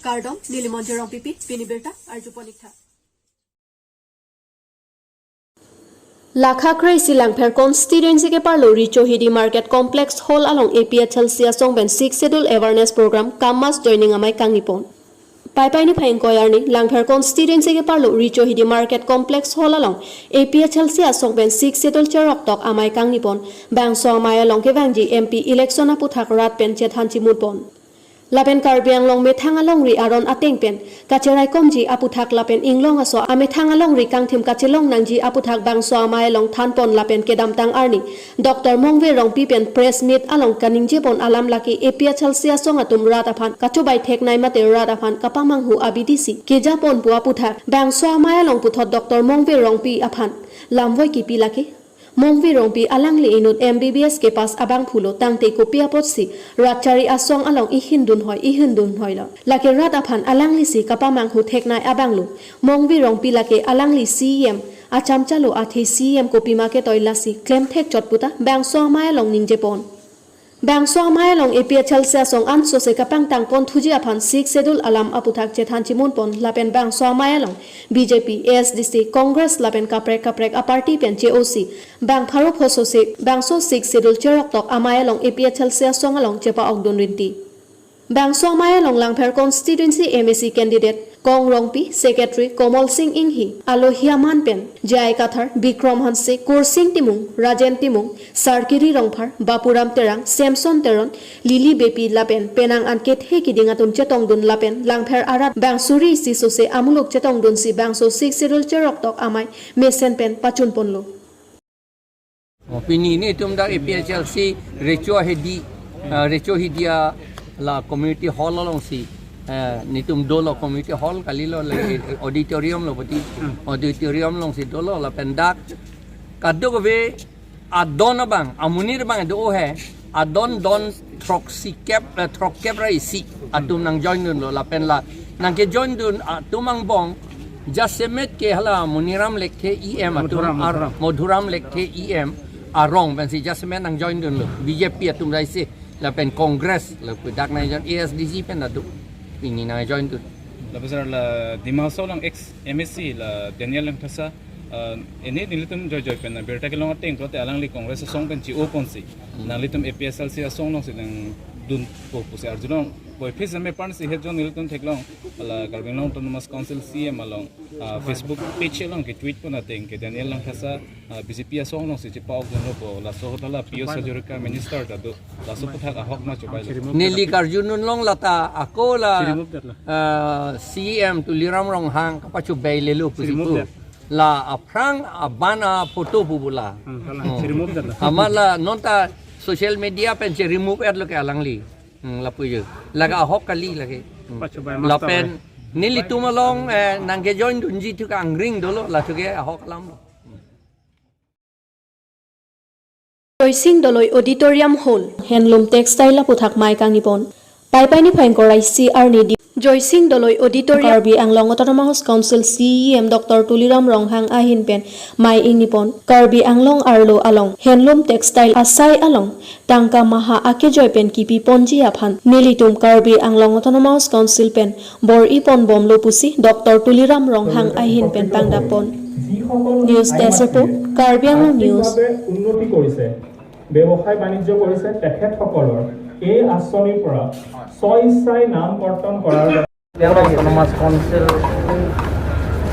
Kardom, Nilimonjerong Pipi, Pinibirta, Arjuponikta. Lakhakrai Silangpher constituency ke parlo Richo Hidi Market Complex Hall along APHL Siasong Ben 6 Schedule Awareness Program Kamas joining amai Kangnipon. Pai ni phain koyarni Langpher constituency ke parlo Richo Hidi Market Complex Hall along APHL Siasong Ben 6 Schedule Cherok Tok amai Kangnipon. Bang so amai along ke Vangji MP election aputhak rat pen chethanchi mutpon. Lapen Karbi Anglong me thangalong ri aron ateng pen kacherai komji aputhak lapen inglong aso ame thangalong ri kangthim kachelong nangji aputhak bangso amai long thanpon lapen kedam tang arni Dr. Mongve rong pi pen press meet along kaningje pon alam laki APHL Siasong atum rat aphan kachubai theknai mate rat aphan kapamang hu abidisi keja pon bu aputhak bangso amai long puthot Dr. Mongve rong pi aphan lamwoi ki pi laki Mongvi rongpi alangli inut MBBS ke pas abang phulo tangte kopia potsi ratchari asong along ihindun hoi la lake rat aphan alangli si kapamang hu theknai abanglu Mongvi rongpi lake alangli CM achamchalo athi CM kopi ma ke toilasi claim thek chotputa bangso amaya long ningje pon Bangso amaya long APHL Siasong anso se kapang tang pon thuji aphan 6 schedule alam aputhak chethanchi mun pon lapen bangso amaya long BJP ASDC Congress lapen kaprek a party pen JOC bang pharo phoso se bangso 6 schedule cherok tok amaya long APHL Siasong along chepa ogdon rinti Bangso amaya long Langpher constituency MAC candidate Kong Rongpi Secretary Komal Singh Inghi Alohia Manpen Jai Kathar Bikram Hanse Kursing Timung Rajen Timung Sarkiri Rongphar Bapuram Terang Samson Teron Lili Bepi Lapen Penang Anket He Kidingatum Chetong Dun Lapen Langpher Arat Bangsuri Si Sose Amulok Chetong Dun Si Bangso 6 Schedule Cherok Tok Amai Mesen Pen Pachun Ponlo Opini ni tumda APHL si Recho Hidia la community hall along si nitum dolo community hall kalilo auditorium lo pati auditorium long si dolo la pendak kaddo ve adon bang amunir bang do he adon don troxy cap rai si atum nang join dun lo la pen la nang ke join dun tumang bong jasemet ke hala muniram lekhe em atum ar modhuram lekhe em arong ben si jasemet nang join dun lo BJP atum rai si la pen congress la pudak na jon ASDC pen adu ini na join tu la besar la dimaso lang ex MSc la Daniel lang thasa ini nilitum joy pen na berta ke long ateng prote alang li congress song pen chi open si na litum APSL si song long si nang dun po se arjulong boy face me pan si he jon nilitum theklong la Karbi Anglong autonomous council CM along Facebook page long ke tweet pun ateng ke Daniel lang thasa BJP song long si chi pau jon po la so hola PO Sajurika minister tadu la so puthak ahok na chupai Nili Karjunun long lata ako la CM tu liram rong hang kapachu bay lelu pusipu la aprang abana photo bubula amala nonta social media pen che remove ad lo ke alangli la puyo laga ahok kali lagi la pen nili tumalong nangke join dunji tu ka angring dolo la tu ke ahok lam Toising Doloi Auditorium Hall Handloom Textile Puthak Mai Kangnipon Pai ni phain korai CR ni Joising Doloi Auditorium Karbi Anglong Autonomous Council CEM Dr. Tuliram Ronghang Ahin Pen Mai Ingnipon Karbi Anglong Arlo Along Handloom Textile Asai Along Tangka Maha Ake Joy Pen Kipi Ponji Aphan Nilitum Karbi Anglong Autonomous Council Pen Bor Ipon Bomlo Pusi Dr. Tuliram Ronghang Ahin Pen Pangdapon News Desk Report Karbi Anglong News উন্নতি কৰিছে ব্যৱসায় বাণিজ্য কৰিছে তেখেতসকলৰ এই আঁচনিৰ পৰা স্বইচ্ছাই নাম কৰ্তন কৰাৰ autonomous council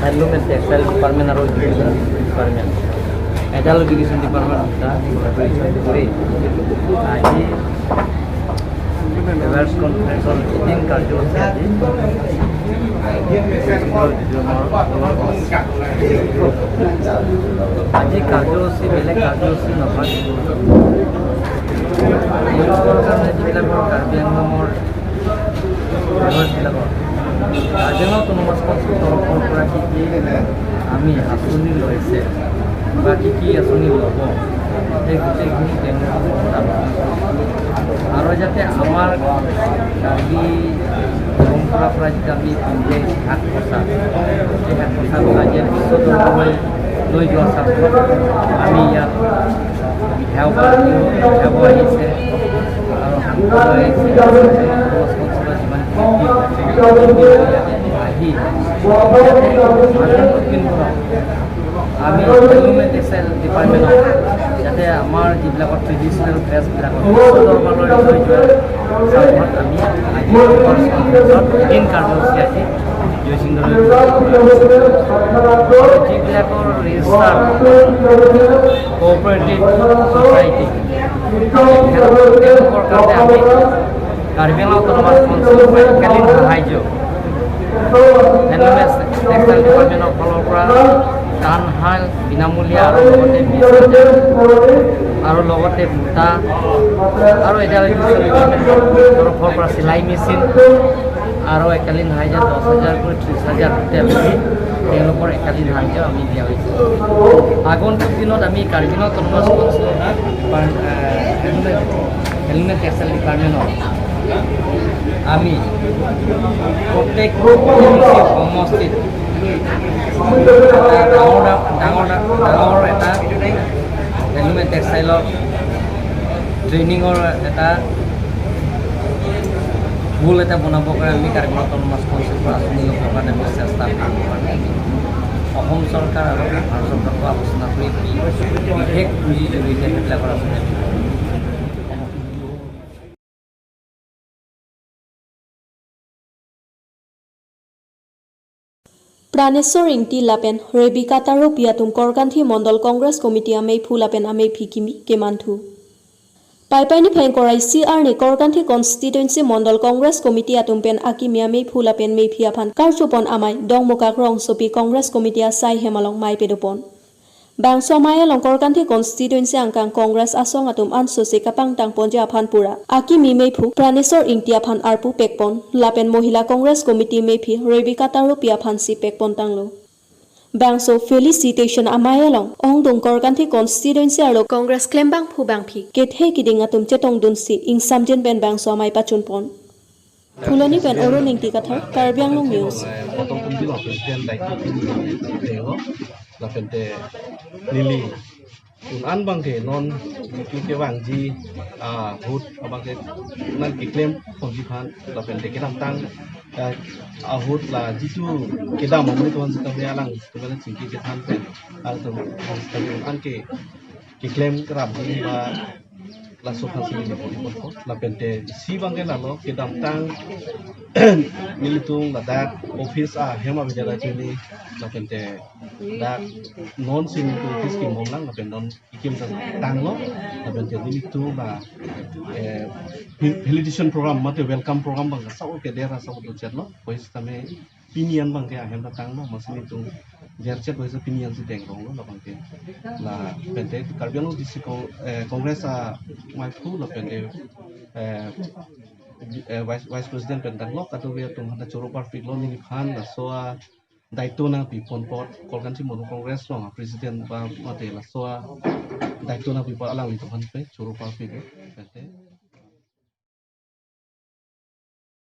handloom and textile department aro education department adult education department ta collaboration kore aji awareness conference on meeting কাৰ্যসূচী আজি কাৰ্যসূচী বেলেগ কাৰ্যসূচী নহয় কাৰ্বি আংলঙৰ কাজিৰঙা autonomous council তৰফৰ পৰা কি আমি আঁচনি লৈছে বা কি আঁচনি ল'ব সেই গোটেইখিনি তেওঁলোকক আৰু যাতে আমাৰ কাৰ্বি পৰম্পৰাৰ পৰা যেতিয়া আমি হাত খচা সেই হাত খচাটো আজি বিশ্বদৰবাৰলৈ লৈ যোৱা স্বাৰ্থত আমি ইয়াত হেব আহিছে আৰু সাংসদ আহিছে যিমান আহি আমি এলুমিনি টেক্সটাইল ডিপাৰ্টমেণ্টত যাতে আমাৰ যিবিলাকৰ ট্ৰেডিশ্যনেল ড্ৰেছবিলাকৰ দৰবাৰৰ আমি দিন কাৰ্যসূচী আহি জয়সিংহৰ যিবিলাকৰ ৰেজিষ্টাৰ কোঅপাৰেটিভ ছ'চাইটি তেওঁলোকৰ কাৰণে আমি কাৰ্বি আংলং অট'নমাছ কাউন্সিলৰ একেদিন সাহায্য এলুমিনি টেক্সটাইল ডিপাৰ্টমেণ্টৰ ফালৰ পৰা কাণশাল বিনামূলীয়া আৰু লগতে বুটা আৰু এতিয়ালৈকে তৰফৰ পৰা চিলাই মেচিন আৰু একালীন সাহায্য 10,000 কৰি 30,000 টোটেল তেওঁলোকৰ একালীন সাহায্য আমি দিয়া হৈছে। আগন্তুক দিনত আমি কাৰ্বি আংলং অট'নমাছ কাউন্সিলৰ এলুমিনি টেক্সটাইল ডিপাৰ্টমেণ্টত আমি প্ৰত্যেক সমষ্টিত ডাঙৰ এটা এলুমিনি টেক্সটাইলৰ ট্ৰেইনিঙৰ এটা গোল এটা বনাবৰ কাৰণে আমি কাৰ্বি আংলং অট'নমাছ কাউন্সিলৰ পৰা আঁচনি ল'বৰ কাৰণে আমি চেষ্টা কৰিবৰ কাৰণে অসম চৰকাৰ আৰু ভাৰত চৰকাৰক আলোচনা কৰি বিশেষ পুঁজিৰ জৰিয়তে সেইবিলাকৰ আঁচনি प्राणेश्वर इंगटी लापेन रेबिका तारो पियातुम करगांधी मंडल कांग्रेस कमिटी आमे फुलापेन आमे फिकिमी केमानथु पाइपाइनि फाइन कराई सीआर नि करगांधी कन्स्टिट्युएन्सी मंडल कांग्रेस कमिटी आतुमपेन आकिमी आमे फुलापेन मे फियाफान कारचुपन आमाय दंमुकाक रंसपि कांग्रेस कमिटी साइ हेमालं माइपेदुपन बांसो मायालं करगांधी कन्स्टिट्युएन्सी आंकां कांग्रेस आसं आतुम आनसोसि कापां टांगपनजे आफान पुरा आकिमी मेफु प्राणेश्वर इंगटी आफान आरपु पेकपन लापेन महिला कांग्रेस कमिटी मेफि रेबिका तारो पियाफान सि पेकपन तांलो बांसो फेलिसिटेशन आमायालं ओंदुं करगांधी कन्स्टिट्युएन्सी आरो कांग्रेस क्लेमबां फुबांफि केथे किदिं आतुम चेतंग दुनसि इंग सामजेन बेन बांसो आमाय पाचुनपन फुलनि पेन अरुण इंगटी कथार Karbi Anglong news Lili an bangke non ke bangji hut abangke nan ke claim konji phan la pente ke nam tang hut la jitu ke dam mo to han ta alang to bela chingki ke than pen al to an ke claim krab ni ba la so phan si ni ko la pente si bangke la lo ke dam tang militung la dak office hema bidara chini la pente dak non sing to office ki mong lang la pen non ikim ta tang lo la pente militung la validation program mate welcome program bang sa ke dera sa to chat lo voice tame pinian bang ke hem ta tang lo masini tu jar chat voice pinian si teng rong lo la bang ke la pente Karbi Anglong district congress mai fu la pente Vice President Pentanglo atau dia tung handa curu parfik lo ni khan la soa daito na pipon pot kolkan si mono kongres lo President ba mate la soa daito na pipon alang itu kan pe curu parfik